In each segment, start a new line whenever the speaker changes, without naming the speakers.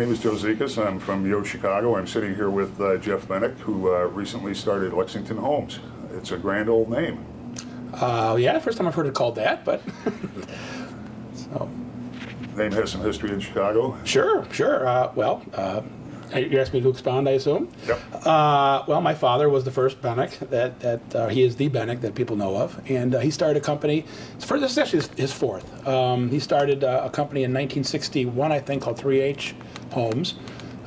name is Joe Zikas. I'm from YoChicago. I'm sitting here with Jeff Benach, who recently started Lexington Homes. It's a grand old name.
Yeah, first time I've heard it called that, but so.
Name has some history in Chicago.
Sure. You asked me to expound, I assume?
Yep.
Well, my father was the first Benach he is the Benach that people know of, and he started a company. This is actually his fourth. He started a company in 1961, I think, called 3H Homes.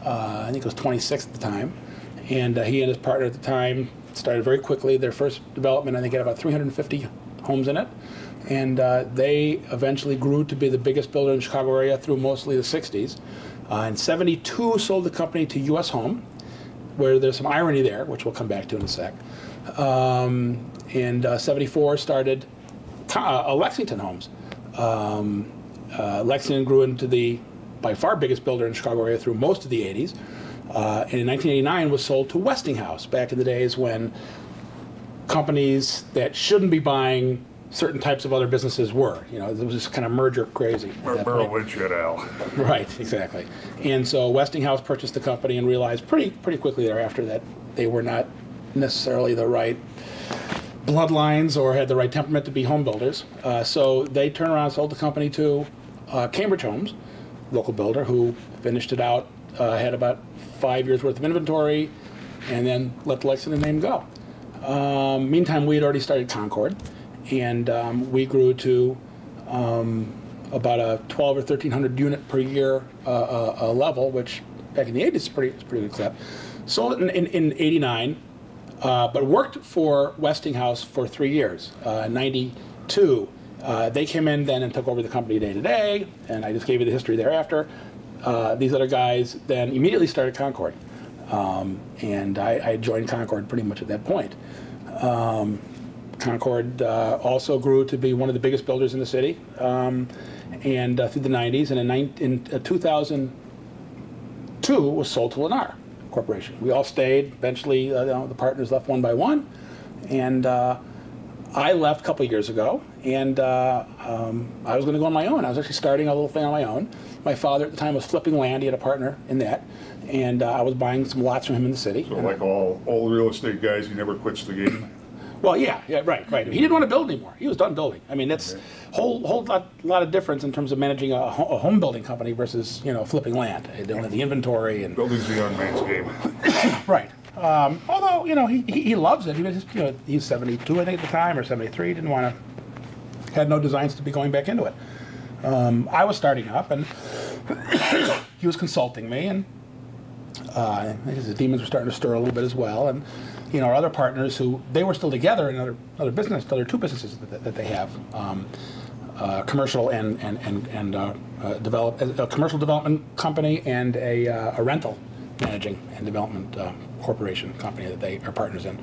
I think it was 26 at the time, and he and his partner at the time started very quickly. Their first development, I think, had about 350 homes in it, and they eventually grew to be the biggest builder in the Chicago area through mostly the 60s. In 72, sold the company to U.S. Home, where there's some irony there, which we'll come back to in a sec. And 74 started Lexington Homes. Lexington grew into the by far biggest builder in the Chicago area through most of the 80s. And in 1989 was sold to Westinghouse, back in the days when companies that shouldn't be buying certain types of other businesses were. You know, it was just kind of merger crazy.
Merrill Lynch et al.
Right, exactly. And so Westinghouse purchased the company and realized pretty quickly thereafter that they were not necessarily the right bloodlines or had the right temperament to be home builders. So they turned around and sold the company to Cambridge Homes, local builder, who finished it out, had about 5 years worth of inventory, and then let the Lexington name go. Meantime, we had already started Concord, and we grew to about a 12 or 1,300 unit per year level, which back in the 80s is pretty good clip. Sold it in 89, but worked for Westinghouse for 3 years. In 92, they came in then and took over the company day to day, and I just gave you the history thereafter. These other guys then immediately started Concord, and I joined Concord pretty much at that point. Concord also grew to be one of the biggest builders in the city, and through the 90s, and in 2002 was sold to Lennar Corporation. We all stayed. Eventually, the partners left one by one, and I left a couple of years ago, and I was going to go on my own. I was actually starting a little thing on my own. My father at the time was flipping land. He had a partner in that, and I was buying some lots from him in the city.
So like all real estate guys, he never quits the game?
Well, yeah, right. He didn't want to build anymore. He was done building. I mean, that's whole lot of difference in terms of managing a home building company versus flipping land. They don't have the inventory and
building's a young man's game.
Right. Although he loves it. He was he's 72 I think at the time, or 73. Didn't want to. Had no designs to be going back into it. I was starting up, and he was consulting me, and I guess the demons were starting to stir a little bit as well, and. Our other partners, who they were still together in other two businesses that they have, commercial and a commercial development company and a rental managing and development corporation company that they are partners in.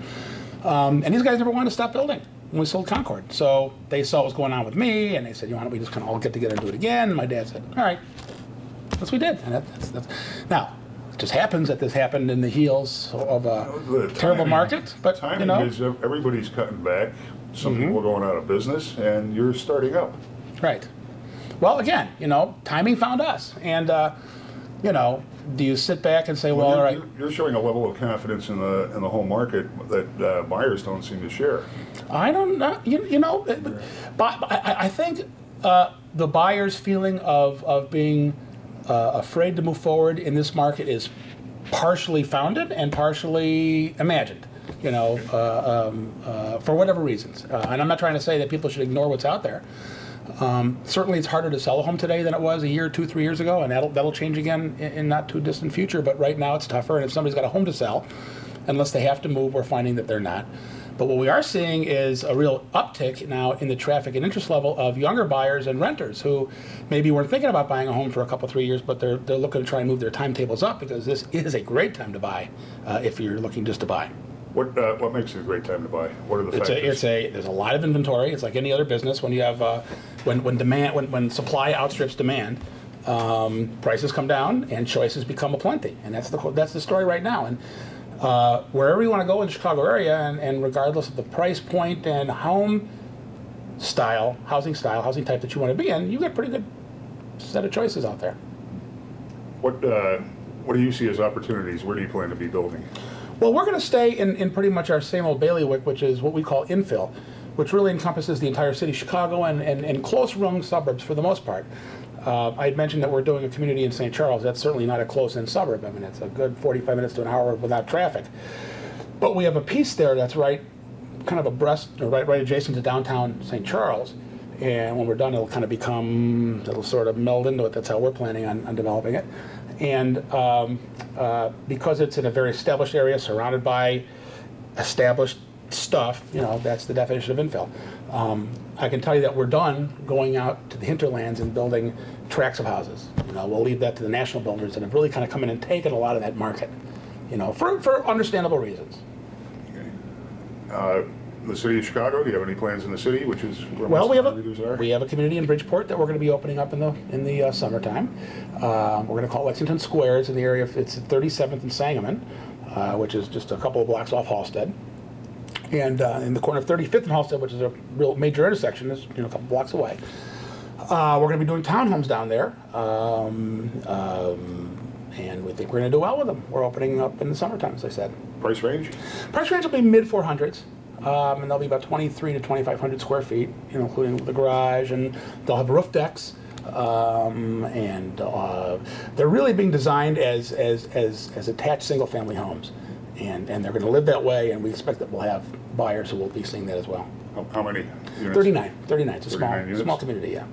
And these guys never wanted to stop building when we sold Concord. So they saw what was going on with me, and they said, why don't we just kind of all get together and do it again? And my dad said, all right. That's what we did. And that's. Now, just happens that this happened in the heels of a terrible market, but
timing is everybody's cutting back. Some people are going out of business, and you're starting up.
Right. Well, again, timing found us, and do you sit back and say, well, all right?
You're showing a level of confidence in the home market that buyers don't seem to share.
I don't know. I think the buyer's feeling of being afraid to move forward in this market is partially founded and partially imagined, for whatever reasons. And I'm not trying to say that people should ignore what's out there. Certainly it's harder to sell a home today than it was a year, 2, 3 years ago, and that'll change again in not too distant future. But right now it's tougher, and if somebody's got a home to sell, unless they have to move, we're finding that they're not. But what we are seeing is a real uptick now in the traffic and interest level of younger buyers and renters who maybe weren't thinking about buying a home for a couple, 3 years, but they're looking to try and move their timetables up, because this is a great time to buy if you're looking just to buy.
What makes it a great time to buy? What are the factors?
There's a lot of inventory. It's like any other business. When you have when supply outstrips demand, prices come down and choices become aplenty, and that's the story right now. And wherever you want to go in the Chicago area, and regardless of the price point and housing type that you want to be in, you get a pretty good set of choices out there.
What do you see as opportunities? Where do you plan to be building?
Well, we're going to stay in pretty much our same old bailiwick, which is what we call infill, which really encompasses the entire city of Chicago and close-rung suburbs for the most part. I had mentioned that we're doing a community in St. Charles. That's certainly not a close-in suburb. I mean, it's a good 45 minutes to an hour without traffic. But we have a piece there that's right adjacent to downtown St. Charles. And when we're done, it'll sort of meld into it. That's how we're planning on developing it. And because it's in a very established area, surrounded by established stuff, that's the definition of infill. I can tell you that we're done going out to the hinterlands and building tracts of houses. We'll leave that to the national builders that have really kind of come in and taken a lot of that market, for understandable reasons.
Okay. The city of Chicago, do you have any plans in the city, which is where
Well,
most of the readers are?
we have a community in Bridgeport that we're going to be opening up in the summertime. We're going to call it Lexington Square. It's in the area. It's at 37th and Sangamon, which is just a couple of blocks off Halsted. And in the corner of 35th and Halsted, which is a real major intersection, is a couple blocks away. We're going to be doing townhomes down there, and we think we're going to do well with them. We're opening up in the summertime, as I said.
Price range?
Price range will be mid 400s. And they'll be about 2,300 to 2,500 square feet, including the garage, and they'll have roof decks. And they're really being designed as attached single-family homes, and they're going to live that way. And we expect that we'll have buyers who will be seeing that as well.
How many units?
39. It's a
39 units?
small community, yeah.